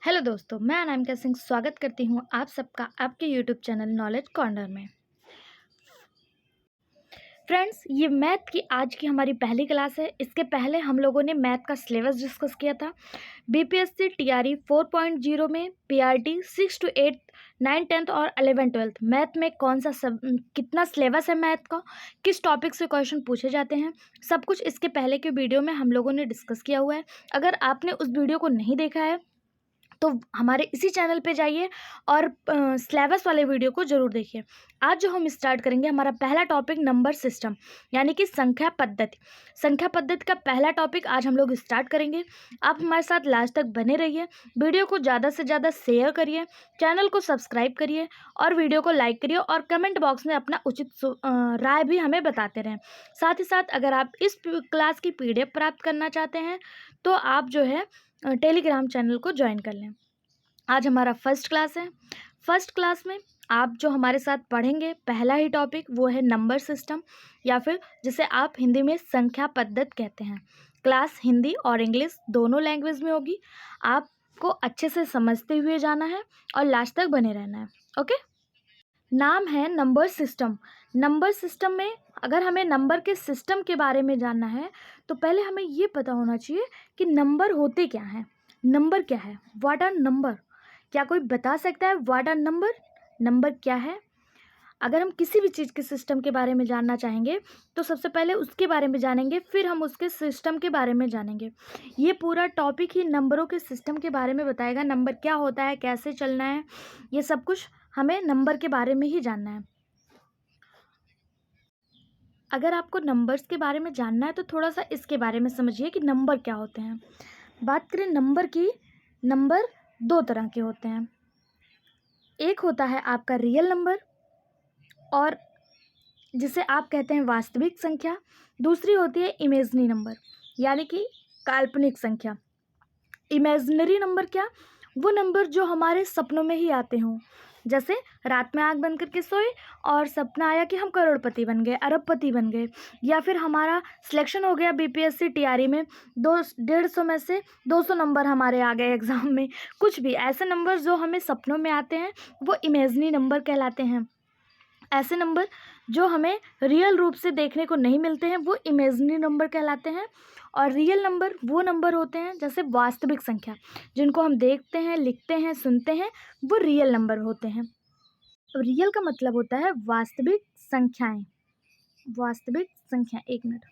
Hello दोस्तों, मैं अनामिका सिंह स्वागत करती हूँ आप सबका आपके यूट्यूब चैनल नॉलेज कॉर्नर में। फ्रेंड्स, ये मैथ की आज की हमारी पहली क्लास है। इसके पहले हम लोगों ने मैथ का सिलेबस डिस्कस किया था। बीपीएससी टीआरई 4.0 में पीआरटी 6 to 8 9 10th और 11 12th मैथ में कौन सा कितना सिलेबस है, मैथ का किस टॉपिक से क्वेश्चन पूछे जाते हैं, सब कुछ इसके पहले के वीडियो में हम लोगों ने डिस्कस किया हुआ है। अगर आपने उस वीडियो को नहीं देखा है तो हमारे इसी चैनल पे जाइए और सिलेबस वाले वीडियो को ज़रूर देखिए। आज जो हम स्टार्ट करेंगे, हमारा पहला टॉपिक नंबर सिस्टम यानी कि संख्या पद्धति। संख्या पद्धति का पहला टॉपिक आज हम लोग स्टार्ट करेंगे। आप हमारे साथ लास्ट तक बने रहिए, वीडियो को ज़्यादा से ज़्यादा शेयर करिए, चैनल को सब्सक्राइब करिए और वीडियो को लाइक करिए और कमेंट बॉक्स में अपना उचित राय भी हमें बताते रहें। साथ ही साथ अगर आप इस क्लास की PDF प्राप्त करना चाहते हैं तो आप जो है टेलीग्राम चैनल को ज्वाइन कर लें। आज हमारा फर्स्ट क्लास है। फर्स्ट क्लास में आप जो हमारे साथ पढ़ेंगे, पहला ही टॉपिक वो है नंबर सिस्टम या फिर जिसे आप हिंदी में संख्या पद्धति कहते हैं। क्लास हिंदी और इंग्लिश दोनों लैंग्वेज में होगी। आपको अच्छे से समझते हुए जाना है और लास्ट तक बने रहना है। ओके। नाम है नंबर सिस्टम। नंबर सिस्टम में अगर हमें नंबर के सिस्टम के बारे में जानना है तो पहले हमें ये पता होना चाहिए कि नंबर होते क्या हैं। नंबर क्या है? What are number? क्या कोई बता सकता है व्हाट आर नंबर? नंबर क्या है? अगर हम किसी भी चीज़ के सिस्टम के बारे में जानना चाहेंगे तो सबसे पहले उसके बारे में जानेंगे, फिर हम उसके सिस्टम के बारे में जानेंगे। ये पूरा टॉपिक ही नंबरों के सिस्टम के बारे में बताएगा। नंबर क्या होता है, कैसे चलना है, ये सब कुछ हमें नंबर के बारे में ही जानना है। अगर आपको नंबर्स के बारे में जानना है तो थोड़ा सा इसके बारे में समझिए कि नंबर क्या होते हैं। बात करें नंबर की, नंबर दो तरह के होते हैं। एक होता है आपका रियल नंबर और जिसे आप कहते हैं वास्तविक संख्या। दूसरी होती है इमेजनरी नंबर यानी कि काल्पनिक संख्या। इमेजिनरी नंबर क्या? वो नंबर जो हमारे सपनों में ही आते हों। जैसे रात में आँख बंद करके सोए और सपना आया कि हम करोड़पति बन गए, अरबपति बन गए, या फिर हमारा सिलेक्शन हो गया बीपीएससी टीआरई में 150 में से 200 नंबर हमारे आ गए एग्ज़ाम में। कुछ भी ऐसे नंबर जो हमें सपनों में आते हैं वो इमेजिनरी नंबर कहलाते हैं। ऐसे नंबर जो हमें रियल रूप से देखने को नहीं मिलते हैं वो इमेजिनरी नंबर कहलाते हैं। और रियल नंबर वो नंबर होते हैं जैसे वास्तविक संख्या, जिनको हम देखते हैं, लिखते हैं, सुनते हैं, वो रियल नंबर होते हैं। रियल का मतलब होता है वास्तविक संख्याएं। वास्तविक संख्या, एक मिनट।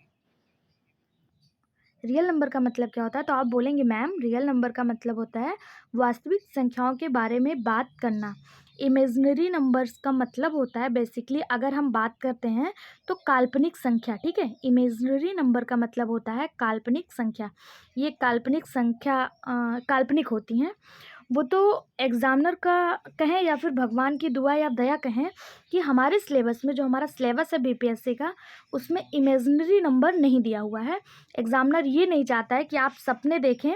रियल नंबर का मतलब क्या होता है? तो आप बोलेंगे मैम रियल नंबर का मतलब होता है वास्तविक संख्याओं के बारे में बात करना। इमेजिनरी नंबर्स का मतलब होता है बेसिकली, अगर हम बात करते हैं तो काल्पनिक संख्या। ठीक है, इमेजिनरी नंबर का मतलब होता है काल्पनिक संख्या। ये काल्पनिक संख्या काल्पनिक होती हैं। वो तो एग्जामिनर का कहें या फिर भगवान की दुआ या दया कहें कि हमारे सिलेबस में, जो हमारा सिलेबस है बीपीएससी का, उसमें इमेजिनरी नंबर नहीं दिया हुआ है। एग्जामिनर ये नहीं चाहता है कि आप सपने देखें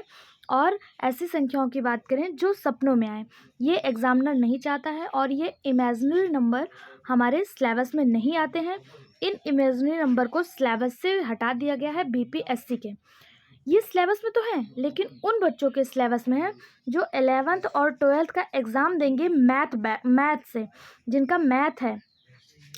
और ऐसी संख्याओं की बात करें जो सपनों में आए। ये एग्जामिनर नहीं चाहता है और ये इमेजिनरी नंबर हमारे सिलेबस में नहीं आते हैं। इन इमेजिनरी नंबर को सिलेबस से हटा दिया गया है बीपीएससी के। ये सिलेबस में तो है लेकिन उन बच्चों के सिलेबस में है जो 11th और 12th का एग्ज़ाम देंगे मैथ से, जिनका मैथ है,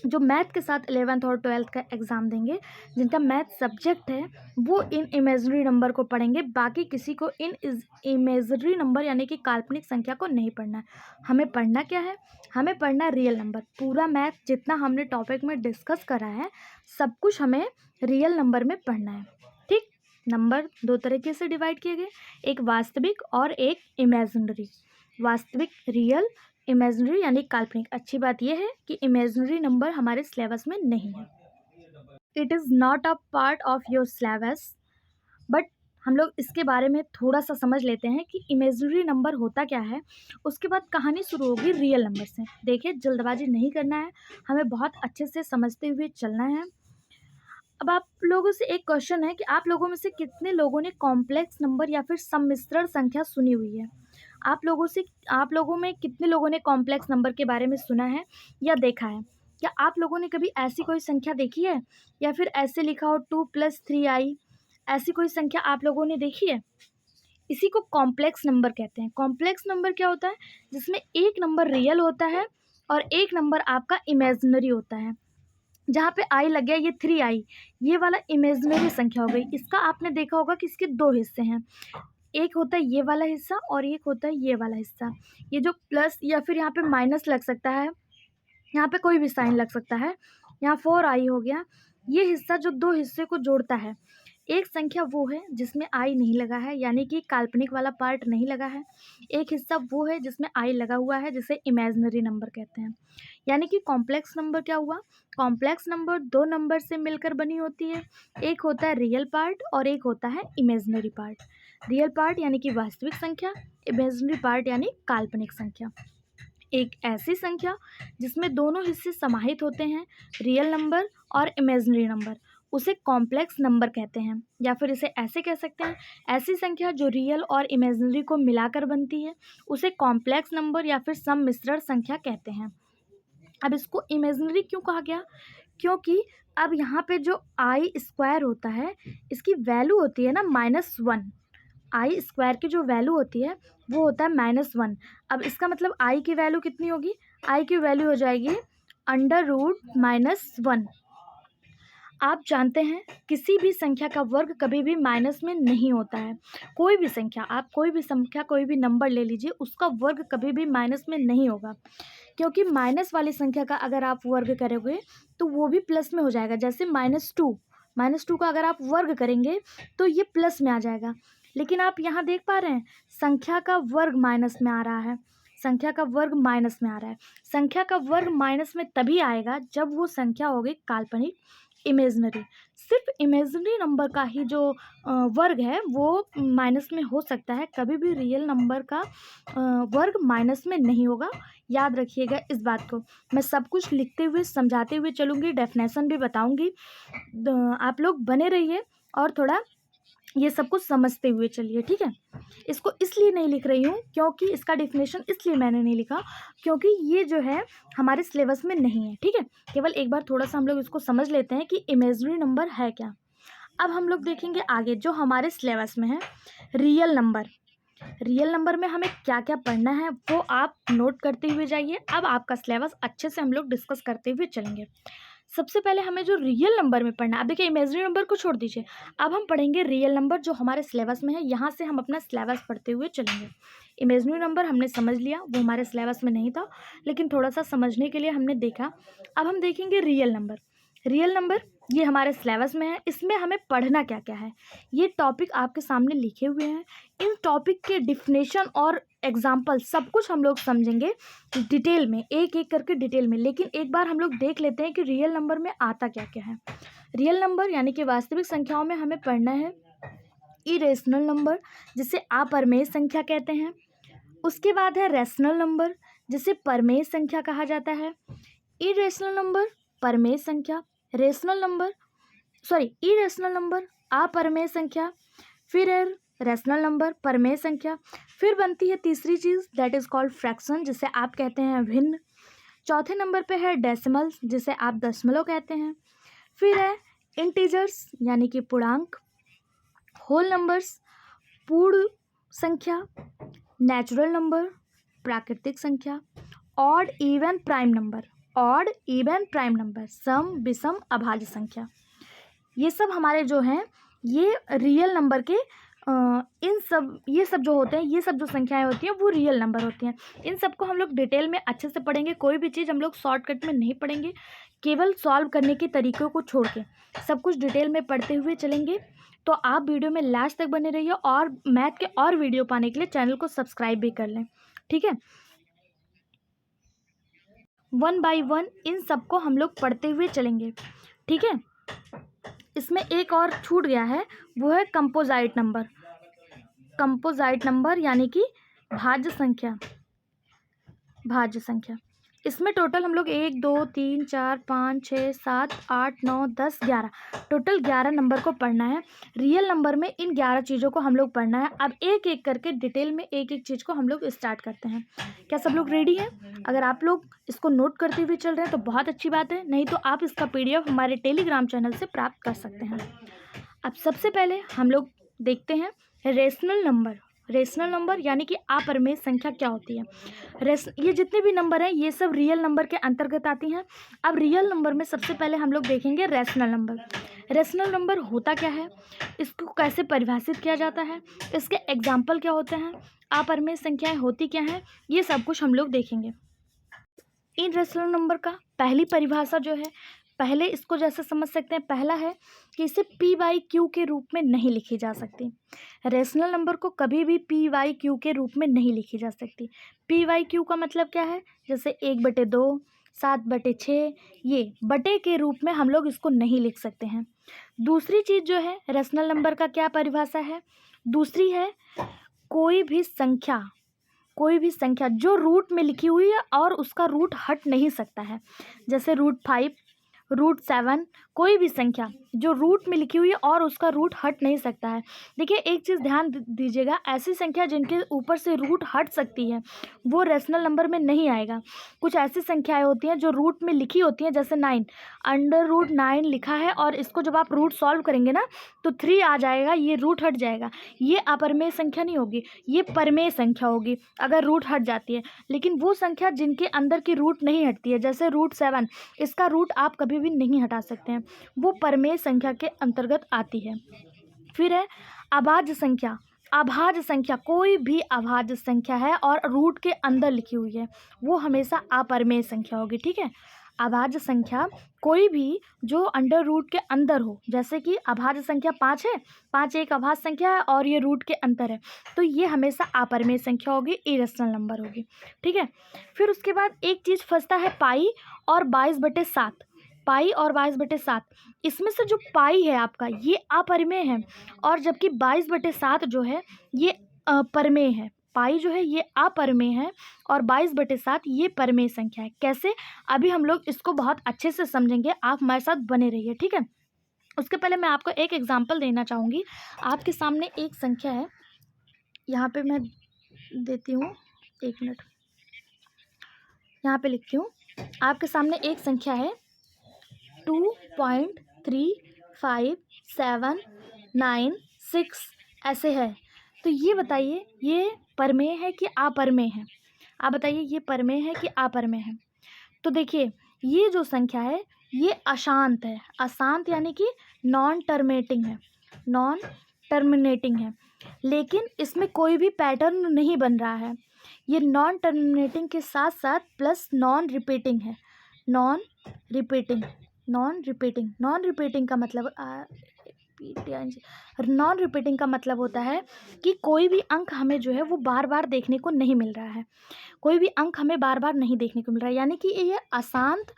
जो मैथ के साथ 11th और 12th का एग्ज़ाम देंगे, जिनका मैथ सब्जेक्ट है, वो इन इमेजिनरी नंबर को पढ़ेंगे। बाकी किसी को इन इमेजिनरी नंबर यानी कि काल्पनिक संख्या को नहीं पढ़ना है। हमें पढ़ना क्या है? हमें पढ़ना रियल नंबर। पूरा मैथ जितना हमने टॉपिक में डिस्कस करा है, सब कुछ हमें रियल नंबर में पढ़ना है। ठीक, नंबर दो तरीके से डिवाइड किए गए, एक वास्तविक और एक इमेजिनरी। वास्तविक रियल, इमेजिनरी यानी काल्पनिक। अच्छी बात यह है कि इमेजिनरी नंबर हमारे सिलेबस में नहीं है। It is not a part of your syllabus, but हम लोग इसके बारे में थोड़ा सा समझ लेते हैं कि इमेजिनरी नंबर होता क्या है। उसके बाद कहानी शुरू होगी रियल नंबर से। देखिए, जल्दबाजी नहीं करना है, हमें बहुत अच्छे से समझते हुए चलना है। अब आप लोगों से एक क्वेश्चन है कि आप लोगों में से कितने लोगों ने कॉम्प्लेक्स नंबर या फिर सम्मिश्रण संख्या सुनी हुई है? आप लोगों में कितने लोगों ने कॉम्प्लेक्स नंबर के बारे में सुना है या देखा है? क्या आप लोगों ने कभी ऐसी कोई संख्या देखी है या फिर ऐसे लिखा हो 2 + 3i, ऐसी कोई संख्या आप लोगों ने देखी है? इसी को कॉम्प्लेक्स नंबर कहते हैं। कॉम्प्लेक्स नंबर क्या होता है? जिसमें एक नंबर रियल होता है और एक नंबर आपका इमेजिनरी होता है। जहाँ पे आई लग गया, ये 3i, ये वाला इमेजिनरी संख्या हो गई। इसका आपने देखा होगा कि इसके दो हिस्से हैं, एक होता है ये वाला हिस्सा और एक होता है ये वाला हिस्सा। ये जो प्लस या फिर यहाँ पे माइनस लग सकता है, यहाँ पे कोई भी साइन लग सकता है, यहाँ 4i हो गया। ये हिस्सा जो दो हिस्से को जोड़ता है, एक संख्या वो है जिसमें आई नहीं लगा है, यानी कि काल्पनिक वाला पार्ट नहीं लगा है। एक हिस्सा वो है जिसमें आई लगा हुआ है, जिसे इमेजिनरी नंबर कहते हैं। यानी कि कॉम्प्लेक्स नंबर क्या हुआ? कॉम्प्लेक्स नंबर दो नंबर से मिलकर बनी होती है। एक होता है रियल पार्ट और एक होता है इमेजिनरी पार्ट। रियल पार्ट यानी कि वास्तविक संख्या, इमेजिनरी पार्ट यानी काल्पनिक संख्या। एक ऐसी संख्या जिसमें दोनों हिस्से समाहित होते हैं, रियल नंबर और इमेजिनरी नंबर, उसे कॉम्प्लेक्स नंबर कहते हैं। या फिर इसे ऐसे कह सकते हैं, ऐसी संख्या जो रियल और इमेजिनरी को मिलाकर बनती है, उसे कॉम्प्लेक्स नंबर या फिर सम्मिश्रण संख्या कहते हैं। अब इसको इमेजिनरी क्यों कहा गया? क्योंकि अब यहाँ पे जो आई स्क्वायर होता है, इसकी वैल्यू होती है ना -1। आई स्क्वायर की जो वैल्यू होती है वो होता है -1। अब इसका मतलब आई की वैल्यू कितनी होगी? आई की वैल्यू हो जाएगी √-1। आप जानते हैं किसी भी संख्या का वर्ग कभी भी माइनस में नहीं होता है। कोई भी संख्या, आप कोई भी संख्या, कोई भी नंबर ले लीजिए, उसका वर्ग कभी भी माइनस में नहीं होगा। क्योंकि माइनस वाली संख्या का अगर आप वर्ग करोगे तो वो भी प्लस में हो जाएगा। जैसे -2 का अगर आप वर्ग करेंगे तो ये प्लस में आ जाएगा। लेकिन आप यहाँ देख पा रहे हैं, संख्या का वर्ग माइनस में आ रहा है। संख्या का वर्ग माइनस में आ रहा है। संख्या का वर्ग माइनस में तभी आएगा जब वो संख्या होगी काल्पनिक, इमेजिनरी। सिर्फ इमेजिनरी नंबर का ही जो वर्ग है वो माइनस में हो सकता है, कभी भी रियल नंबर का वर्ग माइनस में नहीं होगा। याद रखिएगा इस बात को। मैं सब कुछ लिखते हुए समझाते हुए चलूँगी, डेफिनेशन भी बताऊँगी। आप लोग बने रहिए और थोड़ा ये सब कुछ समझते हुए चलिए, ठीक है। इसको इसलिए नहीं लिख रही हूँ क्योंकि इसका डेफिनेशन इसलिए मैंने नहीं लिखा क्योंकि ये जो है हमारे सिलेबस में नहीं है, ठीक है। केवल एक बार थोड़ा सा हम लोग इसको समझ लेते हैं कि इमेजिनरी नंबर है क्या। अब हम लोग देखेंगे आगे जो हमारे सिलेबस में है, रियल नंबर। रियल नंबर में हमें क्या क्या पढ़ना है वो आप नोट करते हुए जाइए। अब आपका सिलेबस अच्छे से हम लोग डिस्कस करते हुए चलेंगे। सबसे पहले हमें जो रियल नंबर में पढ़ना है, अब देखिए इमेजिनरी नंबर को छोड़ दीजिए, अब हम पढ़ेंगे रियल नंबर जो हमारे सिलेबस में है। यहाँ से हम अपना सिलेबस पढ़ते हुए चलेंगे। इमेजिनरी नंबर हमने समझ लिया, वो हमारे सिलेबस में नहीं था, लेकिन थोड़ा सा समझने के लिए हमने देखा। अब हम देखेंगे रियल नंबर। रियल नंबर ये हमारे सिलेबस में है। इसमें हमें पढ़ना क्या क्या है, ये टॉपिक आपके सामने लिखे हुए हैं। इन टॉपिक के डिफिनेशन और एग्जाम्पल सब कुछ हम लोग समझेंगे डिटेल में, एक एक करके डिटेल में। लेकिन एक बार हम लोग देख लेते हैं कि रियल नंबर में आता क्या क्या है। रियल नंबर यानी कि वास्तविक संख्याओं में हमें पढ़ना है इरेशनल नंबर, जिसे अपरिमेय संख्या कहते हैं। उसके बाद है रैशनल नंबर, जिसे परमेय संख्या कहा जाता है। इरेशनल नंबर परमेय संख्या, रेशनल नंबर इरेशनल नंबर अपरमेय संख्या, फिर है रैशनल नंबर परमेय संख्या। फिर बनती है तीसरी चीज़, दैट इज़ कॉल्ड फ्रैक्शन, जिसे आप कहते हैं भिन्न। चौथे नंबर पे है डेसिमल, जिसे आप दशमलव कहते हैं। फिर है इंटीजर्स यानी कि पूर्णांक, होल नंबर्स पूर्ण संख्या, नेचुरल नंबर प्राकृतिक संख्या, ऑड इवन प्राइम नंबर, सम विषम अभाज्य संख्या। ये सब हमारे जो हैं ये रियल नंबर के ये सब जो होते हैं, ये सब जो संख्याएं होती हैं वो रियल नंबर होती हैं। इन सबको हम लोग डिटेल में अच्छे से पढ़ेंगे। कोई भी चीज़ हम लोग शॉर्टकट में नहीं पढ़ेंगे, केवल सॉल्व करने के तरीक़ों को छोड़ के सब कुछ डिटेल में पढ़ते हुए चलेंगे। तो आप वीडियो में लास्ट तक बने रहिए और मैथ के और वीडियो पाने के लिए चैनल को सब्सक्राइब भी कर लें, ठीक है। 1 बाय 1 इन सबको हम लोग पढ़ते हुए चलेंगे, ठीक है। इसमें एक और छूट गया है, वो है कंपोजाइट नंबर यानी कि भाज्य संख्या। इसमें टोटल हम लोग 1 2 3 4 5 6 7 8 9 10 11 टोटल 11 नंबर को पढ़ना है। रियल नंबर में इन 11 चीज़ों को हम लोग पढ़ना है। अब एक एक करके डिटेल में एक एक चीज़ को हम लोग स्टार्ट करते हैं। क्या सब लोग रेडी हैं? अगर आप लोग इसको नोट करते हुए चल रहे हैं तो बहुत अच्छी बात है, नहीं तो आप इसका PDF हमारे टेलीग्राम चैनल से प्राप्त कर सकते हैं। अब सबसे पहले हम लोग देखते हैं रेशनल नंबर। रेशनल नंबर यानी कि अपरिमेय संख्या क्या होती है? ये जितने भी नंबर हैं ये सब रियल नंबर के अंतर्गत आती हैं। अब रियल नंबर में सबसे पहले हम लोग देखेंगे रैशनल नंबर। रैशनल नंबर होता क्या है, इसको कैसे परिभाषित किया जाता है, इसके एग्जाम्पल क्या होते हैं, अपरिमेय संख्याएं होती क्या हैं, ये सब कुछ हम लोग देखेंगे। इन रैशनल नंबर का पहली परिभाषा जो है, पहले इसको जैसे समझ सकते हैं, पहला है कि इसे पी बाई क्यू के रूप में नहीं लिखी जा सकती। रैशनल नंबर को कभी भी पी वाई क्यू के रूप में नहीं लिखी जा सकती। पी वाई क्यू का मतलब क्या है, जैसे 1/2, 7/6, ये बटे के रूप में हम लोग इसको नहीं लिख सकते हैं। दूसरी चीज़ जो है रैशनल नंबर का क्या परिभाषा है, दूसरी है कोई भी संख्या जो रूट में लिखी हुई है और उसका रूट हट नहीं सकता है, जैसे √5, √7, कोई भी संख्या जो रूट में लिखी हुई है और उसका रूट हट नहीं सकता है। देखिए एक चीज़ ध्यान दीजिएगा, ऐसी संख्या जिनके ऊपर से रूट हट सकती है वो रैशनल नंबर में नहीं आएगा। कुछ ऐसी संख्याएं होती हैं जो रूट में लिखी होती हैं, जैसे 9, √9 लिखा है और इसको जब आप रूट सॉल्व करेंगे ना तो 3 आ जाएगा, ये रूट हट जाएगा। ये अपरिमेय संख्या नहीं होगी, ये परिमेय संख्या होगी अगर रूट हट जाती है। लेकिन वो संख्या जिनके अंदर की रूट नहीं हटती है, जैसे √7, इसका रूट आप कभी भी नहीं हटा सकते हैं, वो परिमेय संख्या के अंतर्गत आती है। फिर है अभाज्य संख्या। अभाज्य संख्या कोई भी अभाज्य संख्या है और रूट के अंदर लिखी हुई है वो हमेशा अपरिमेय संख्या होगी, ठीक है। अभाज्य संख्या कोई भी जो अंडर रूट के अंदर हो, जैसे कि अभाज्य संख्या 5 है, 5 एक अभाज्य संख्या है और ये रूट के अंदर है, तो ये हमेशा अपरिमेय संख्या होगी, इरेशनल नंबर होगी, ठीक है। फिर उसके बाद एक चीज़ फंसता है पाई और 22/7। पाई और 22/7, इसमें से जो पाई है आपका ये अपरिमेय है और जबकि 22/7 जो है ये परिमेय है। पाई जो है ये अपरिमेय है और 22/7 ये परिमेय संख्या है। कैसे, अभी हम लोग इसको बहुत अच्छे से समझेंगे, आप हमारे साथ बने रहिए, ठीक है। उसके पहले मैं आपको एक एग्जाम्पल देना चाहूँगी। आपके सामने एक संख्या है, यहाँ पे मैं देती हूँ, 1 मिनट, यहाँ पे लिखती हूँ। आपके सामने एक संख्या है 2.35796 ऐसे है। तो ये बताइए ये परिमेय है कि अपरिमेय है, आप बताइए ये परिमेय है कि अपरिमेय है। तो देखिए ये जो संख्या है ये अशांत है। अशांत यानी कि नॉन टर्मिनेटिंग है, लेकिन इसमें कोई भी पैटर्न नहीं बन रहा है। ये नॉन टर्मिनेटिंग के साथ साथ प्लस नॉन रिपीटिंग है। नॉन रिपीटिंग का मतलब नॉन रिपीटिंग का मतलब होता है कि कोई भी अंक हमें जो है वो बार बार देखने को नहीं मिल रहा है, कोई भी अंक हमें बार बार नहीं देखने को मिल रहा है, यानी कि ये अशांत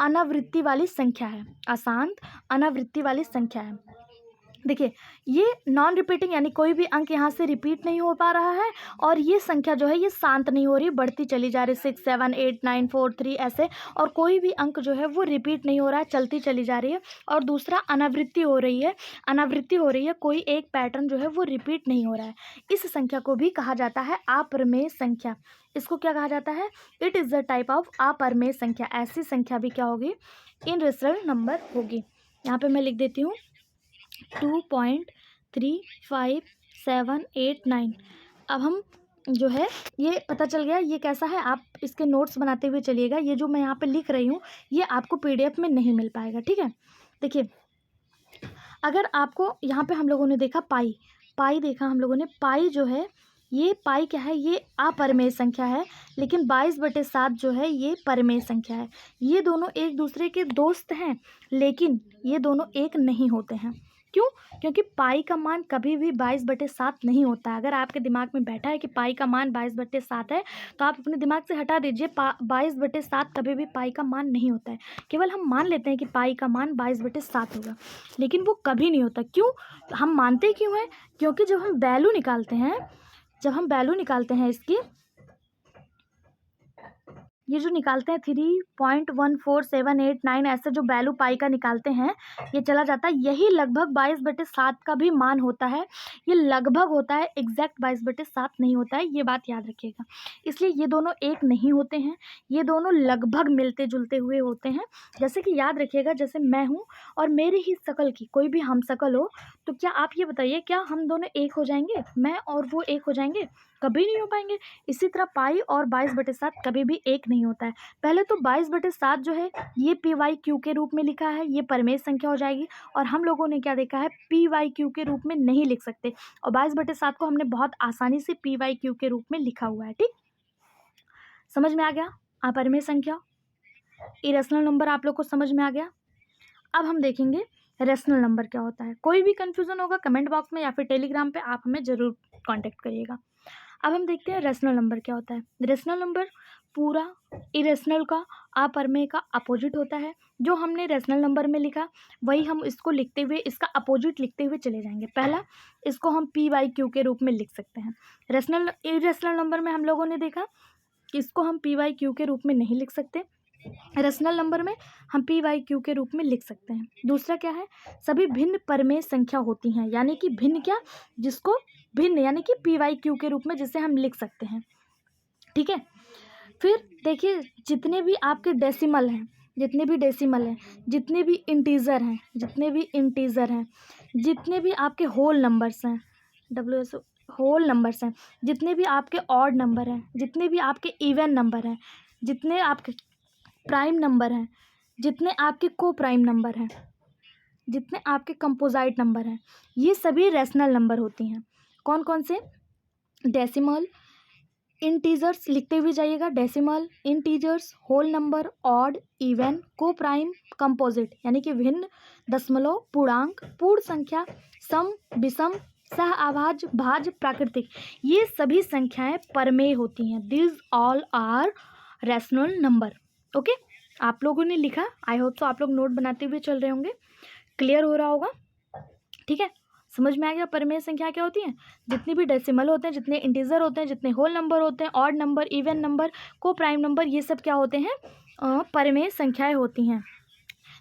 अनावृत्ति वाली संख्या है, अशांत अनावृत्ति वाली संख्या है। देखिए ये नॉन रिपीटिंग यानी कोई भी अंक यहाँ से रिपीट नहीं हो पा रहा है और ये संख्या जो है ये शांत नहीं हो रही, बढ़ती चली जा रही, 6 7 8 9 4 3 ऐसे, और कोई भी अंक जो है वो रिपीट नहीं हो रहा है, चलती चली जा रही है। और दूसरा अनावृत्ति हो रही है, कोई एक पैटर्न जो है वो रिपीट नहीं हो रहा है। इस संख्या को भी कहा जाता है अपरिमेय संख्या। इसको क्या कहा जाता है, it is the type of अपरिमेय संख्या। ऐसी संख्या भी क्या होगी, इरेशनल नंबर होगी। यहाँ पे मैं लिख देती हूँ 2.35789। अब हम जो है ये पता चल गया ये कैसा है, आप इसके नोट्स बनाते हुए चलिएगा। ये जो मैं यहाँ पे लिख रही हूँ ये आपको PDF में नहीं मिल पाएगा, ठीक है। देखिए अगर आपको यहाँ पे हम लोगों ने देखा पाई देखा हम लोगों ने, पाई जो है ये पाई क्या है, ये अपरिमेय संख्या है, लेकिन 22/7 जो है ये परिमेय संख्या है। ये दोनों एक दूसरे के दोस्त हैं लेकिन ये दोनों एक नहीं होते हैं। क्यों, क्योंकि पाई का मान कभी भी 22/7 नहीं होता है। अगर आपके दिमाग में बैठा है कि पाई का मान 22/7 है तो आप अपने दिमाग से हटा दीजिए, 22/7 कभी भी पाई का मान नहीं होता है। केवल हम मान लेते हैं कि पाई का मान 22/7 होगा, लेकिन वो कभी नहीं होता। क्यों, हम मानते क्यों हैं, क्योंकि जब हम वैल्यू निकालते हैं इसकी, ये जो निकालते हैं 3.1478 9 ऐसे जो वैल्यू पाई का निकालते हैं, ये चला जाता है, यही लगभग 22/7 का भी मान होता है। ये लगभग होता है, एग्जैक्ट 22/7 नहीं होता है, ये बात याद रखिएगा। इसलिए ये दोनों एक नहीं होते हैं, ये दोनों लगभग मिलते जुलते हुए होते हैं। जैसे कि याद रखिएगा, जैसे मैं हूँ और मेरे ही शकल की कोई भी हम शकल हो, तो क्या आप ये बताइए, क्या हम दोनों एक हो जाएंगे? मैं और वो एक हो जाएंगे? कभी नहीं हो पाएंगे। इसी तरह पाई और 22/7 कभी भी एक नहीं होता है। पहले तो 22/7 जो है ये PYQ के रूप में लिखा है, ये परमेय संख्या हो जाएगी। और हम लोगों ने क्या देखा है, PYQ के रूप में नहीं लिख सकते, और 22/7 को हमने बहुत आसानी से PYQ के रूप में लिखा हुआ है। ठीक, समझ में आ गया? अपरिमेय संख्या, इरेशनल नंबर आप लोग को समझ में आ गया। अब हम देखेंगे रेशनल नंबर क्या होता है। कोई भी कंफ्यूजन होगा कमेंट बॉक्स में या फिर टेलीग्राम पे आप हमें ज़रूर कांटेक्ट करिएगा। अब हम देखते हैं रेशनल नंबर क्या होता है। रेशनल नंबर पूरा इरेशनल का, अपरिमेय का अपोजिट होता है। जो हमने रेशनल नंबर में लिखा वही हम इसको लिखते हुए इसका अपोजिट लिखते हुए चले जाएंगे। पहला, इसको हम PYQ के रूप में लिख सकते हैं। रेशनल इरेशनल नंबर में हम लोगों ने देखा कि इसको हम PYQ के रूप में नहीं लिख सकते, रेशनल नंबर में हम PYQ के रूप में लिख सकते हैं। दूसरा क्या है, सभी भिन्न परमेय संख्या होती हैं, यानी कि भिन्न क्या, जिसको भिन्न यानी कि PYQ के रूप में जिसे हम लिख सकते हैं। ठीक है, फिर देखिए जितने भी आपके डेसिमल हैं, जितने भी डेसिमल हैं, जितने भी इंटीजर हैं, जितने भी इंटीजर हैं, जितने भी आपके होल नंबर्स हैं, WS होल नंबर्स हैं, जितने भी आपके ऑड नंबर हैं, जितने भी आपके इवन नंबर हैं, जितने आपके प्राइम नंबर हैं, जितने आपके को प्राइम नंबर हैं, जितने आपके कंपोजाइट नंबर हैं, ये सभी रेशनल नंबर होती हैं। कौन कौन से? डेसिमल, इंटीजर्स लिखते हुए जाइएगा, decimal, integers, whole number, odd, even, coprime, composite यानी कि भिन्न, दशमलव, पूर्णांक, पूर्ण संख्या, सम, विषम, सह आभाज्य, भाज्य, प्राकृतिक, ये सभी संख्याएं परमेय होती हैं। This all are rational number. Okay, आप लोगों ने लिखा, आई होप सो आप लोग नोट बनाते हुए चल रहे होंगे, क्लियर हो रहा होगा। ठीक है, समझ में आ गया परमेय संख्या क्या होती है। जितनी भी डेसिमल होते हैं, जितने इंटीजर होते हैं, जितने होल नंबर होते हैं, ऑड नंबर, इवन नंबर, को प्राइम नंबर, ये सब क्या होते हैं, परमेय संख्याएं होती हैं।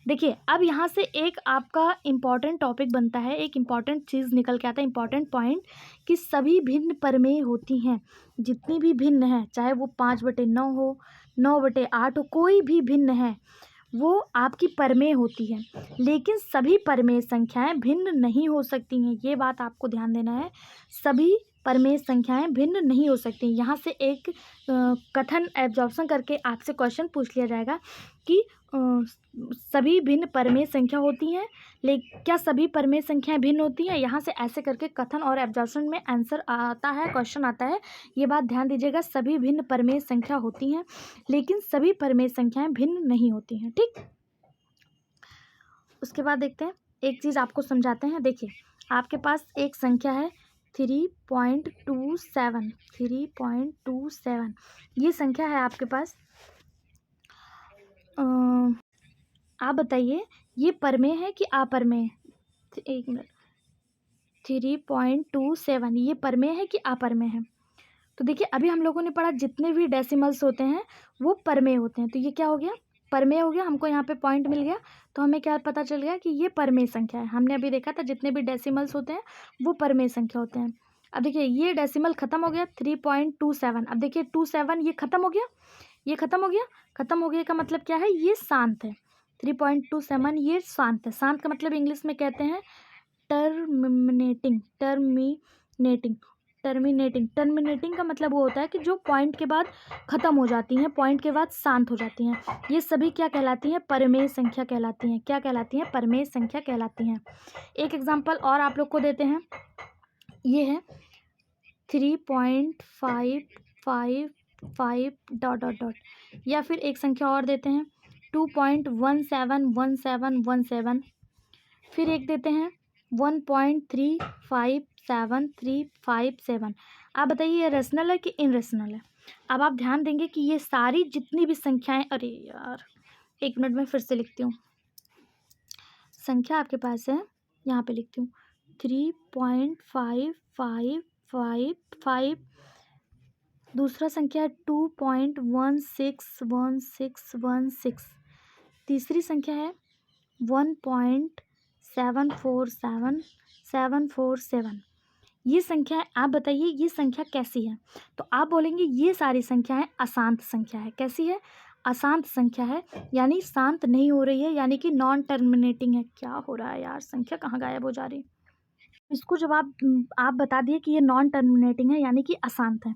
देखिए अब यहाँ से एक आपका इम्पॉर्टेंट टॉपिक बनता है, एक इम्पॉर्टेंट चीज़ निकल के आता है, इम्पॉर्टेंट पॉइंट, कि सभी भिन्न परमेय होती हैं। जितनी भी भिन्न है, चाहे वो 5/9 हो, 9/8 हो, कोई भी भिन्न है वो आपकी परमेय होती है। लेकिन सभी परमेय संख्याएं भिन्न नहीं हो सकती हैं, ये बात आपको ध्यान देना है। सभी परमेय संख्याएं भिन्न नहीं हो सकती। यहाँ से एक कथन एब्जॉर्प्शन करके आपसे क्वेश्चन पूछ लिया जाएगा कि सभी भिन्न परमेय संख्या होती हैं, लेकिन क्या सभी परमेय संख्याएं भिन्न होती हैं? यहाँ से ऐसे करके कथन और एब्जॉर्प्शन में आंसर आता है, क्वेश्चन आता है, ये बात ध्यान दीजिएगा। सभी भिन्न परमेय संख्या होती हैं, लेकिन सभी परमेय संख्याएं भिन्न नहीं होती हैं। ठीक, उसके बाद देखते हैं, एक चीज़ आपको समझाते हैं। देखिए आपके पास एक संख्या है 3.27, 3.27, ये संख्या है आपके पास। आप बताइए ये परमेय है कि अपरमेय? एक मिनट, 3.27 ये परमेय है कि अपरमेय है? तो देखिए अभी हम लोगों ने पढ़ा जितने भी डेसिमल्स होते हैं वो परमेय होते हैं, तो ये क्या हो गया, परमेय हो गया। हमको यहाँ पे पॉइंट मिल गया, तो हमें क्या पता चल गया कि ये परमेय संख्या है। हमने अभी देखा था जितने भी डेसिमल्स होते हैं वो परमेय संख्या होते हैं। अब देखिए ये डेसिमल खत्म हो गया 3.27। अब देखिए 27 ये खत्म हो गया, ये खत्म हो गया। खत्म हो गया का मतलब क्या है, ये शांत है। 3.27 ये शांत है। शांत का मतलब इंग्लिश में कहते हैं टर्मिनेटिंग, टर्मिनेटिंग, टर्मिनेटिंग। टर्मिनेटिंग का मतलब वो होता है कि जो पॉइंट के बाद ख़त्म हो जाती हैं, पॉइंट के बाद शांत हो जाती हैं, ये सभी क्या कहलाती हैं, परमेय संख्या कहलाती हैं। क्या कहलाती हैं, परमेय संख्या कहलाती हैं। एक एग्जांपल और आप लोग को देते हैं, ये है 3.555 डॉट डॉट डॉट, या फिर एक संख्या और देते हैं 2.171717, फिर एक देते हैं 1.357357। आप बताइए ये रेशनल है कि इनरेशनल है? अब आप ध्यान देंगे कि ये सारी जितनी भी संख्याएं, अरे यार एक मिनट में फिर से लिखती हूँ, संख्या आपके पास है, यहाँ पे लिखती हूँ 3.5555 दूसरा संख्या है 2.161616। तीसरी संख्या है 1.747747। ये संख्या है, आप बताइए ये संख्या कैसी है? तो आप बोलेंगे ये सारी संख्याएं अशांत संख्या है। कैसी है? अशांत संख्या है, यानी शांत नहीं हो रही है, यानी कि नॉन टर्मिनेटिंग है। क्या हो रहा है यार, संख्या कहाँ गायब हो जा रही है? इसको जब आप बता दिए कि ये नॉन टर्मिनेटिंग है, यानी कि अशांत है।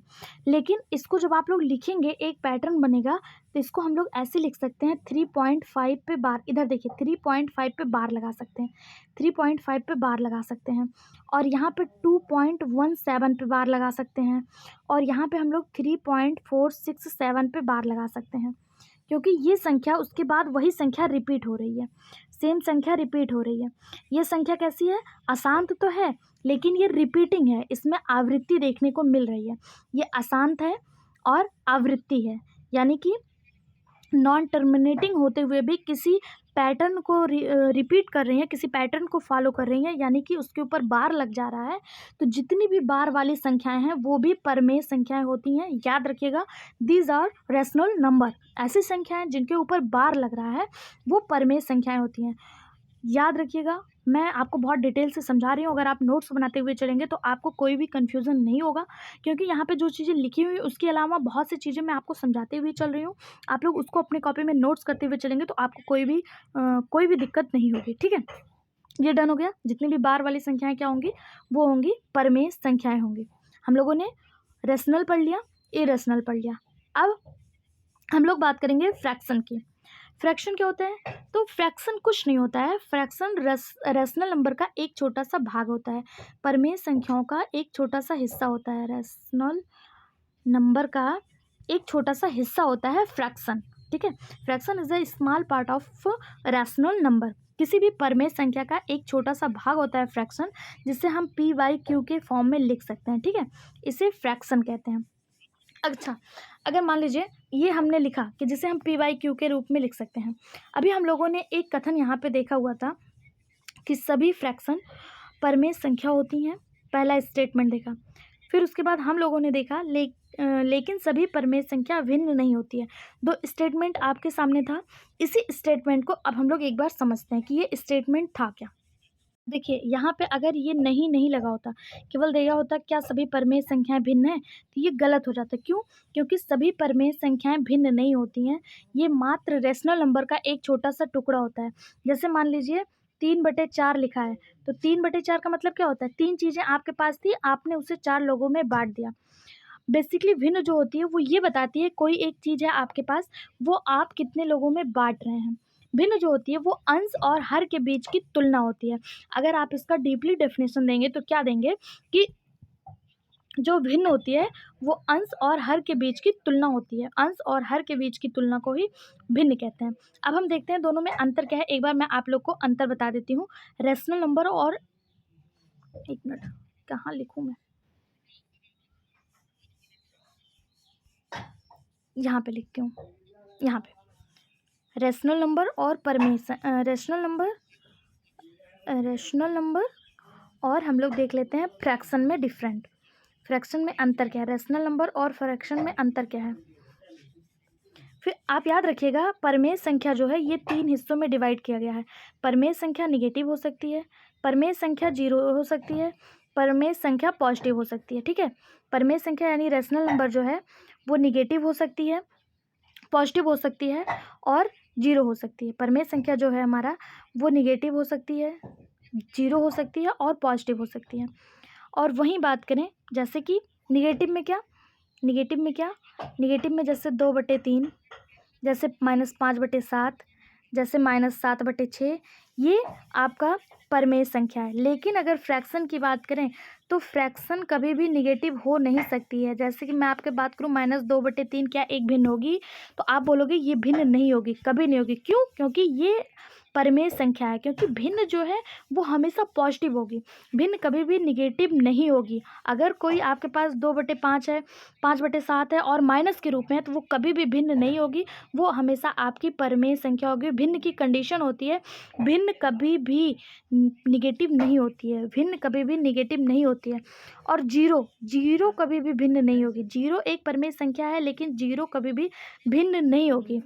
लेकिन इसको जब आप लोग लिखेंगे एक पैटर्न बनेगा, तो इसको हम लोग ऐसे लिख सकते हैं 3.5 पे बार, इधर देखिए 3.5 पे बार लगा सकते हैं, 3.5 पे बार लगा सकते हैं, और यहाँ पे 2.17 पे बार लगा सकते हैं, और यहाँ पे हम लोग 3.467 पे बार लगा सकते हैं, क्योंकि ये संख्या उसके बाद वही संख्या रिपीट हो रही है, सेम संख्या रिपीट हो रही है। ये संख्या कैसी है? अशांत तो है, लेकिन ये रिपीटिंग है, इसमें आवृत्ति देखने को मिल रही है। ये अशांत है और आवृत्ति है, यानी कि नॉन टर्मिनेटिंग होते हुए भी किसी पैटर्न को रिपीट कर रही हैं, किसी पैटर्न को फॉलो कर रही हैं, यानी कि उसके ऊपर बार लग जा रहा है। तो जितनी भी बार वाली संख्याएं हैं वो भी परमेय संख्याएं होती हैं। याद रखिएगा, दीज आर रेशनल नंबर। ऐसी संख्याएं जिनके ऊपर बार लग रहा है वो परमेय संख्याएं होती हैं। याद रखिएगा, मैं आपको बहुत डिटेल से समझा रही हूँ। अगर आप नोट्स बनाते हुए चलेंगे तो आपको कोई भी कन्फ्यूज़न नहीं होगा, क्योंकि यहाँ पे जो चीज़ें लिखी हुई उसके अलावा बहुत सी चीज़ें मैं आपको समझाते हुए चल रही हूँ। आप लोग उसको अपने कॉपी में नोट्स करते हुए चलेंगे तो आपको कोई भी दिक्कत नहीं होगी। ठीक है, ये डन हो गया। जितनी भी बार वाली संख्याएं क्या होंगी? वो होंगी परमेय संख्याएं होंगी। हम लोगों ने रेशनल पढ़ लिया, इरेशनल पढ़ लिया। अब हम लोग बात करेंगे फ्रैक्शन की। फ्रैक्शन क्या होता है? तो फ्रैक्शन कुछ नहीं होता है, फ्रैक्शन रेशनल नंबर का एक छोटा सा भाग होता है, परमेय संख्याओं का एक छोटा सा हिस्सा होता है। रेशनल नंबर का एक छोटा सा हिस्सा होता है फ्रैक्शन। ठीक है, fraction is a small part of rational number. किसी भी परमेय संख्या का एक छोटा सा भाग होता है फ्रैक्शन, जिसे हम p/q के फॉर्म में लिख सकते हैं। ठीक है, इसे फ्रैक्शन कहते हैं। अच्छा, अगर मान लीजिए ये हमने लिखा कि जिसे हम p/q के रूप में लिख सकते हैं। अभी हम लोगों ने एक कथन यहाँ पे देखा हुआ था कि सभी फ्रैक्शन परमेय संख्या होती हैं, पहला स्टेटमेंट देखा। फिर उसके बाद हम लोगों ने देखा लेकिन सभी परमेय संख्या भिन्न नहीं होती है। दो स्टेटमेंट आपके सामने था। इसी स्टेटमेंट को अब हम लोग एक बार समझते हैं कि ये स्टेटमेंट था क्या। देखिए यहाँ पे अगर ये नहीं लगा होता, केवल दिया होता क्या सभी परमेय संख्याएं भिन्न हैं, तो ये गलत हो जाता। क्यों? क्योंकि सभी परमेय संख्याएं भिन्न नहीं होती हैं, ये मात्र रेशनल नंबर का एक छोटा सा टुकड़ा होता है। जैसे मान लीजिए 3/4 लिखा है, तो 3/4 का मतलब क्या होता है? 3 चीज़ें आपके पास थी, आपने उसे 4 लोगों में बांट दिया। बेसिकली भिन्न जो होती है वो ये बताती है कोई एक चीज़ है आपके पास, वो आप कितने लोगों में बांट रहे हैं। भिन्न जो होती है वो अंश और हर के बीच की तुलना होती है। अगर आप इसका डीपली डेफिनेशन देंगे तो क्या देंगे कि जो भिन्न होती है वो अंश और हर के बीच की तुलना होती है। अंश और हर के बीच की तुलना को ही भिन्न कहते हैं। अब हम देखते हैं दोनों में अंतर क्या है। एक बार मैं आप लोग को अंतर बता देती हूँ। रेशनल नंबर और, एक मिनट कहाँ लिखूँ मैं, यहाँ पे लिखती हूँ, यहाँ पे रेशनल नंबर और रेशनल नंबर और हम लोग देख लेते हैं फ्रैक्शन में डिफरेंट। फ्रैक्शन में अंतर क्या है, रेशनल नंबर और फ्रैक्शन में अंतर क्या है। फिर आप याद रखिएगा परमेय संख्या जो है ये 3 हिस्सों में डिवाइड किया गया है। परमेय संख्या निगेटिव हो सकती है, परमेय संख्या 0 हो सकती है, परमेय संख्या पॉजिटिव हो सकती है। ठीक है, परमेय संख्या यानी रेशनल नंबर जो है वो निगेटिव हो सकती है, पॉजिटिव हो सकती है और 0 हो सकती है। परमेय संख्या जो है हमारा वो निगेटिव हो सकती है, 0 हो सकती है और पॉजिटिव हो सकती है। और वहीं बात करें जैसे कि निगेटिव में क्या, निगेटिव में जैसे 2/3, जैसे -5/7, जैसे -7/6, ये आपका परमेय संख्या है। लेकिन अगर फ्रैक्शन की बात करें तो फ्रैक्शन कभी भी निगेटिव हो नहीं सकती है। जैसे कि मैं आपके बात करूँ -2/3 क्या एक भिन्न होगी? तो आप बोलोगे ये भिन्न नहीं होगी, कभी नहीं होगी। क्यों? क्योंकि ये परमेय संख्या है, क्योंकि भिन्न जो है वो हमेशा पॉजिटिव होगी, भिन्न कभी भी निगेटिव नहीं होगी। अगर कोई आपके पास 2/5 है, 5/7 है और माइनस के रूप में है, तो वो कभी भी भिन्न नहीं होगी, वो हमेशा आपकी परमेय संख्या होगी। भिन्न की कंडीशन होती है, भिन्न कभी भी निगेटिव नहीं होती है, भिन्न कभी भी निगेटिव नहीं होती है। और जीरो, जीरो कभी भी भिन्न नहीं होगी। जीरो एक परमेय संख्या है, लेकिन जीरो कभी भी भिन्न नहीं होगी।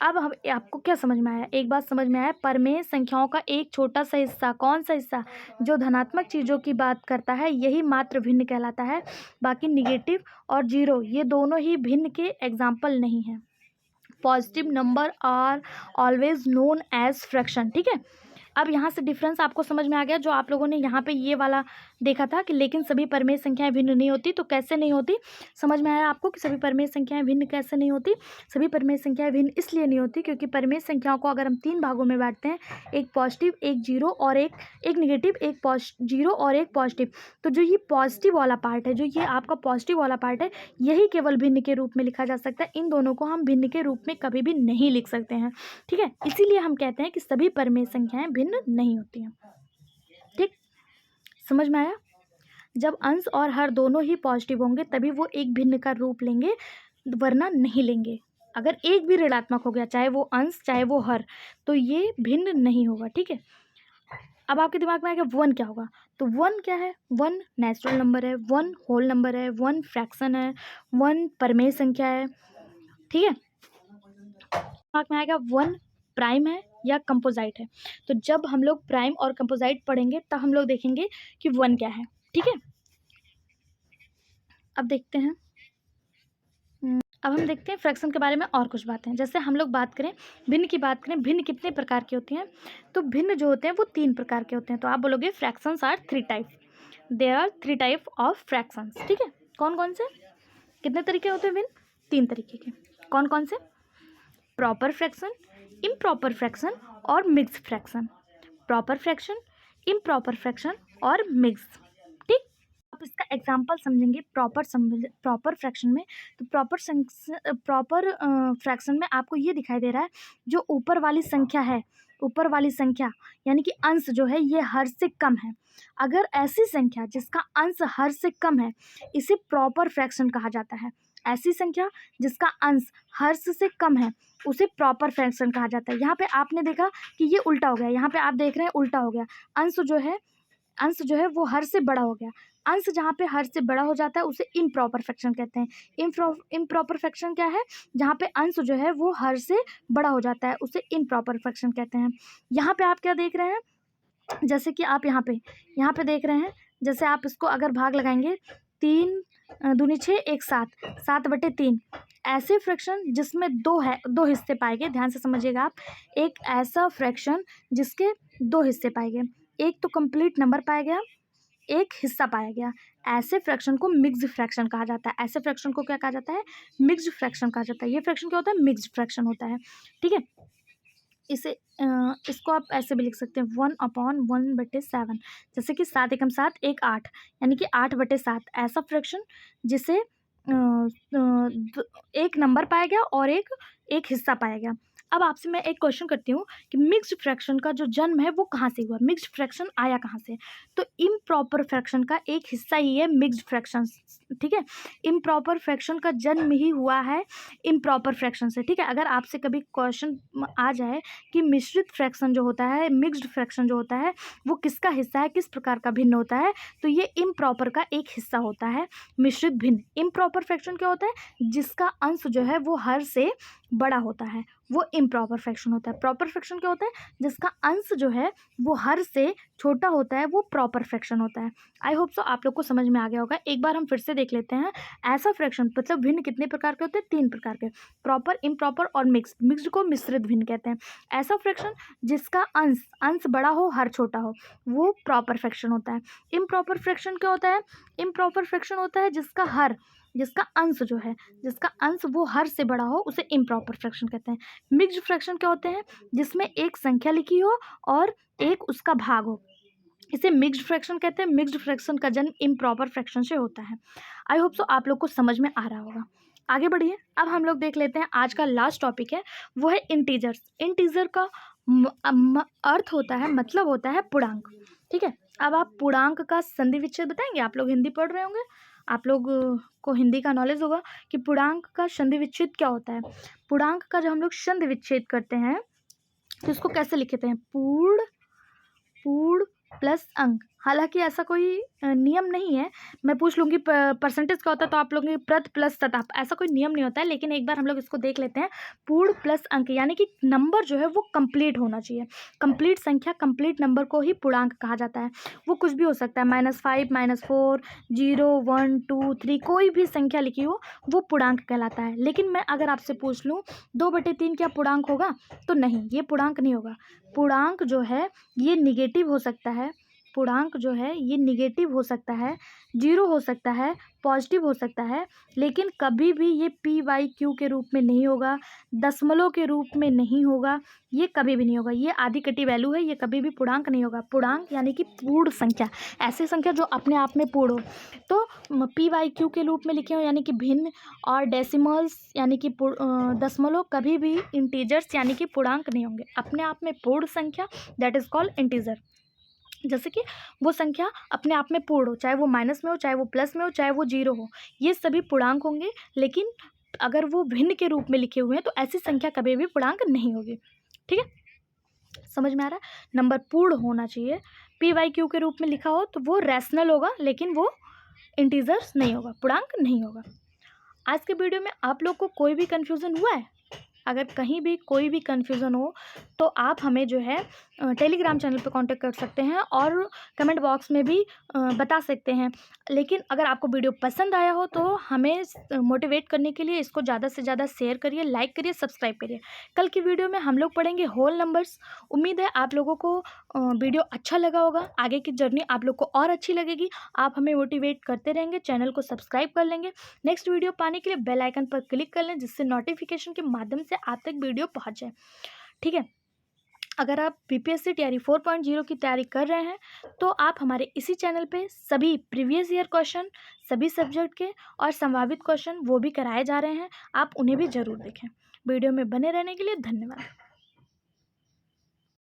अब हम आपको क्या समझ में आया? एक बात समझ में आया, परमेय संख्याओं का एक छोटा सा हिस्सा, कौन सा हिस्सा, जो धनात्मक चीज़ों की बात करता है, यही मात्र भिन्न कहलाता है। बाकी निगेटिव और जीरो ये दोनों ही भिन्न के एग्जाम्पल नहीं हैं। Positive number are always known as fraction. ठीक है, अब यहाँ से डिफरेंस आपको समझ में आ गया। जो आप लोगों ने यहाँ पे ये वाला देखा था कि लेकिन सभी परमेय संख्याएं भिन्न नहीं होती, तो कैसे नहीं होती, समझ में आया आपको कि सभी परमेय संख्याएं भिन्न कैसे नहीं होती? सभी परमेय संख्याएं भिन्न इसलिए नहीं होती क्योंकि परमेय संख्याओं को अगर हम 3 भागों में बांटते हैं, एक पॉजिटिव, एक जीरो और एक निगेटिव, एक जीरो और एक पॉजिटिव, तो जो ये पॉजिटिव वाला पार्ट है, जो ये आपका पॉजिटिव वाला पार्ट है, यही केवल भिन्न के रूप में लिखा जा सकता है। इन दोनों को हम भिन्न के रूप में कभी भी नहीं लिख सकते हैं। ठीक है, इसीलिए हम कहते हैं कि सभी परमेय संख्याएं भिन्न नहीं होती हैं। ठीक, समझ में आया? जब अंश और हर दोनों ही पॉजिटिव होंगे तभी वो एक भिन्न का रूप लेंगे, वरना नहीं लेंगे। अगर एक भी ऋणात्मक हो गया, चाहे वो अंश चाहे वो हर, तो ये भिन्न नहीं होगा। ठीक है, अब आपके दिमाग में आएगा 1 क्या होगा? तो 1 क्या है? 1 नेचुरल नंबर है, 1 होल नंबर है, 1 फ्रैक्शन है, 1 परमेय संख्या है। ठीक है, दिमाग में आएगा 1 प्राइम है या कंपोजाइट है। तो जब हम लोग प्राइम और कंपोजाइट पढ़ेंगे तब हम लोग देखेंगे कि 1 क्या है। ठीक है, अब देखते हैं, अब हम देखते हैं फ्रैक्शन के बारे में और कुछ बातें। जैसे हम लोग बात करें भिन्न की, बात करें भिन्न कितने प्रकार की होती हैं, तो भिन्न जो होते हैं वो 3 प्रकार के होते हैं। तो आप बोलोगे fractions are 3 type, there are 3 type of fractions. ठीक है, कौन कौन से, कितने तरीके होते हैं भिन्न? 3 तरीके के। कौन कौन से? प्रॉपर फ्रैक्शन, इम्प्रॉपर फ्रैक्शन और mix fraction. Proper fraction, improper fraction और मिक्स। ठीक, आप इसका एग्जांपल समझेंगे प्रॉपर फ्रैक्शन में। तो प्रॉपर फ्रैक्शन में आपको ये दिखाई दे रहा है, जो ऊपर वाली संख्या है, ऊपर वाली संख्या यानी कि अंश जो है ये हर से कम है। अगर ऐसी संख्या जिसका अंश हर से कम है, इसे प्रॉपर फ्रैक्शन कहा जाता है। ऐसी संख्या जिसका अंश हर्ष से कम है, उसे प्रॉपर फ्रैक्शन कहा जाता है। यहाँ पे आपने देखा कि ये उल्टा हो गया, यहाँ पे आप देख रहे हैं उल्टा हो गया। अंश जो है वो हर से बड़ा हो गया। अंश जहाँ पे हर से बड़ा हो जाता है उसे इम्प्रॉपर फ्रैक्शन कहते हैं। इम्प्रॉपर फ्रैक्शन क्या है? जहाँ पे अंश जो है वो हर से बड़ा हो जाता है, उसे इम्प्रॉपर फ्रैक्शन कहते हैं। यहाँ पे आप क्या देख रहे हैं? जैसे कि आप यहाँ पे देख रहे हैं, जैसे आप इसको अगर भाग लगाएंगे, 3 दूनी 6, 1 7, 7/3। ऐसे फ्रैक्शन जिसमें 2 हिस्से पाए गए, ध्यान से समझिएगा आप। एक ऐसा फ्रैक्शन जिसके 2 हिस्से पाए गए, एक तो कंप्लीट नंबर पाया गया, एक हिस्सा पाया गया, ऐसे फ्रैक्शन को मिक्स्ड फ्रैक्शन कहा जाता है। ऐसे फ्रैक्शन को क्या कहा जाता है? मिक्स्ड फ्रैक्शन कहा जाता है। ये फ्रैक्शन क्या होता है? मिक्स्ड फ्रैक्शन होता है। ठीक है, इसको आप ऐसे भी लिख सकते हैं 1/1/7। जैसे कि 7 एकम 7 1 8, यानी कि 8/7। ऐसा फ्रैक्शन जिसे एक नंबर पाया गया और एक हिस्सा पाया गया। अब आपसे मैं एक क्वेश्चन करती हूँ कि मिक्स्ड फ्रैक्शन का जो जन्म है वो कहाँ से हुआ? मिक्स्ड फ्रैक्शन आया कहाँ से? तो इम्प्रॉपर फ्रैक्शन का एक हिस्सा ही है मिक्स्ड फ्रैक्शन। ठीक है, इम्प्रॉपर फ्रैक्शन का जन्म ही हुआ है इम्प्रॉपर फ्रैक्शन से। ठीक है, अगर आपसे कभी क्वेश्चन आ जाए कि मिश्रित फ्रैक्शन जो होता है, मिक्स्ड फ्रैक्शन जो होता है, वो किसका हिस्सा है, किस प्रकार का भिन्न होता है, तो ये इम्प्रॉपर का एक हिस्सा होता है मिश्रित भिन्न। इम्प्रॉपर फ्रैक्शन क्या होता है? जिसका अंश जो है वो हर से बड़ा होता है, वो इम्प्रॉपर फ्रैक्शन होता है। प्रॉपर फ्रैक्शन क्या होता है? जिसका अंश जो है वो हर से छोटा होता है, वो प्रॉपर फ्रैक्शन होता है। आई होप सो आप लोग को समझ में आ गया होगा। एक बार हम फिर से देख लेते हैं। ऐसा फ्रैक्शन मतलब भिन्न कितने प्रकार के होते हैं? 3 प्रकार के, प्रॉपर, इम्प्रॉपर और मिक्स्ड। मिक्स्ड को मिश्रित भिन्न कहते हैं। ऐसा फ्रैक्शन जिसका अंश बड़ा हो, हर छोटा हो, वो प्रॉपर फ्रैक्शन होता है। इम्प्रॉपर फ्रैक्शन क्या होता है? इम्प्रॉपर फ्रैक्शन होता है जिसका अंश जो है, जिसका अंश वो हर से बड़ा हो, उसे इम्प्रॉपर फ्रैक्शन कहते हैं। मिक्स्ड फ्रैक्शन क्या होते हैं? जिसमें एक संख्या लिखी हो और एक उसका भाग हो, इसे मिक्स्ड फ्रैक्शन कहते हैं। मिक्स्ड फ्रैक्शन का जन्म इम्प्रॉपर फ्रैक्शन से होता है। आई होप सो आप लोग को समझ में आ रहा होगा। आगे बढ़िए, अब हम लोग देख लेते हैं आज का लास्ट टॉपिक है, वो है इंटीजर्स। इंटीजर का अर्थ होता है, मतलब होता है पूर्णांक। ठीक है, अब आप पूर्णांक का संधि विच्छेद बताएंगे। आप लोग हिंदी पढ़ रहे होंगे, आप लोग को हिंदी का नॉलेज होगा कि पूर्णांक का संधि विच्छेद क्या होता है। पूर्णांक का जब हम लोग संधि विच्छेद करते हैं तो इसको कैसे लिखते हैं, पूर्ण प्लस अंक। हालांकि ऐसा कोई नियम नहीं है, मैं पूछ लूँगी परसेंटेज क्या होता है तो आप लोग प्रत प्लस शताब्द, ऐसा कोई नियम नहीं होता है। लेकिन एक बार हम लोग इसको देख लेते हैं। पूर्ण प्लस अंक यानी कि नंबर जो है वो कंप्लीट होना चाहिए। कंप्लीट संख्या, कंप्लीट नंबर को ही पूर्णांक कहा जाता है। वो कुछ भी हो सकता है, -5, -4, 0, 1, 2, 3, कोई भी संख्या लिखी हो वो पूर्णांक कहलाता है। लेकिन मैं अगर आपसे पूछ लूँ 2/3 क्या पूर्णांक होगा, तो नहीं, ये पूर्णांक नहीं होगा। पूर्णांक जो है ये निगेटिव हो सकता है, पूर्णांक जो है ये निगेटिव हो सकता है, जीरो हो सकता है, पॉजिटिव हो सकता है, लेकिन कभी भी ये PYQ के रूप में नहीं होगा, दशमलव के रूप में नहीं होगा, ये कभी भी नहीं होगा। ये आधी कटी वैल्यू है, ये कभी भी पूर्णांक नहीं होगा। पूर्णांक यानी कि पूर्ण संख्या, ऐसी संख्या जो अपने आप में पूर्ण हो। तो PYQ के रूप में लिखे हो यानी कि भिन्न, और डेसिमल्स यानी कि दशमलव कभी भी इंटीजर्स यानी कि पूर्णांक नहीं होंगे। अपने आप में पूर्ण संख्या दैट इज कॉल्ड इंटीजर। जैसे कि वो संख्या अपने आप में पूर्ण हो, चाहे वो माइनस में हो, चाहे वो प्लस में हो, चाहे वो जीरो हो, ये सभी पूर्णांक होंगे। लेकिन अगर वो भिन्न के रूप में लिखे हुए हैं तो ऐसी संख्या कभी भी पूर्णांक नहीं होगी। ठीक है, समझ में आ रहा है। नंबर पूर्ण होना चाहिए। PYQ के रूप में लिखा हो तो वो रैशनल होगा, लेकिन वो इंटीजर्स नहीं होगा, पूर्णांक नहीं होगा। आज के वीडियो में आप लोग को कोई भी कन्फ्यूज़न हुआ है? अगर कहीं भी कोई भी कन्फ्यूज़न हो तो आप हमें जो है टेलीग्राम चैनल पे कांटेक्ट कर सकते हैं और कमेंट बॉक्स में भी बता सकते हैं। लेकिन अगर आपको वीडियो पसंद आया हो तो हमें मोटिवेट करने के लिए इसको ज़्यादा से ज़्यादा शेयर करिए, लाइक करिए, सब्सक्राइब करिए। कल की वीडियो में हम लोग पढ़ेंगे होल नंबर्स। उम्मीद है आप लोगों को वीडियो अच्छा लगा होगा, आगे की जर्नी आप लोग को और अच्छी लगेगी। आप हमें मोटिवेट करते रहेंगे, चैनल को सब्सक्राइब कर लेंगे। नेक्स्ट वीडियो पाने के लिए बेल आइकन पर क्लिक कर लें, जिससे नोटिफिकेशन के माध्यम से आप तक वीडियो पहुंच जाए। ठीक है, अगर आप BPSC तैयारी 4.0 की तैयारी कर रहे हैं तो आप हमारे इसी चैनल पे सभी प्रीवियस ईयर क्वेश्चन, सभी सब्जेक्ट के और संभावित क्वेश्चन वो भी कराए जा रहे हैं, आप उन्हें भी ज़रूर देखें। वीडियो में बने रहने के लिए धन्यवाद।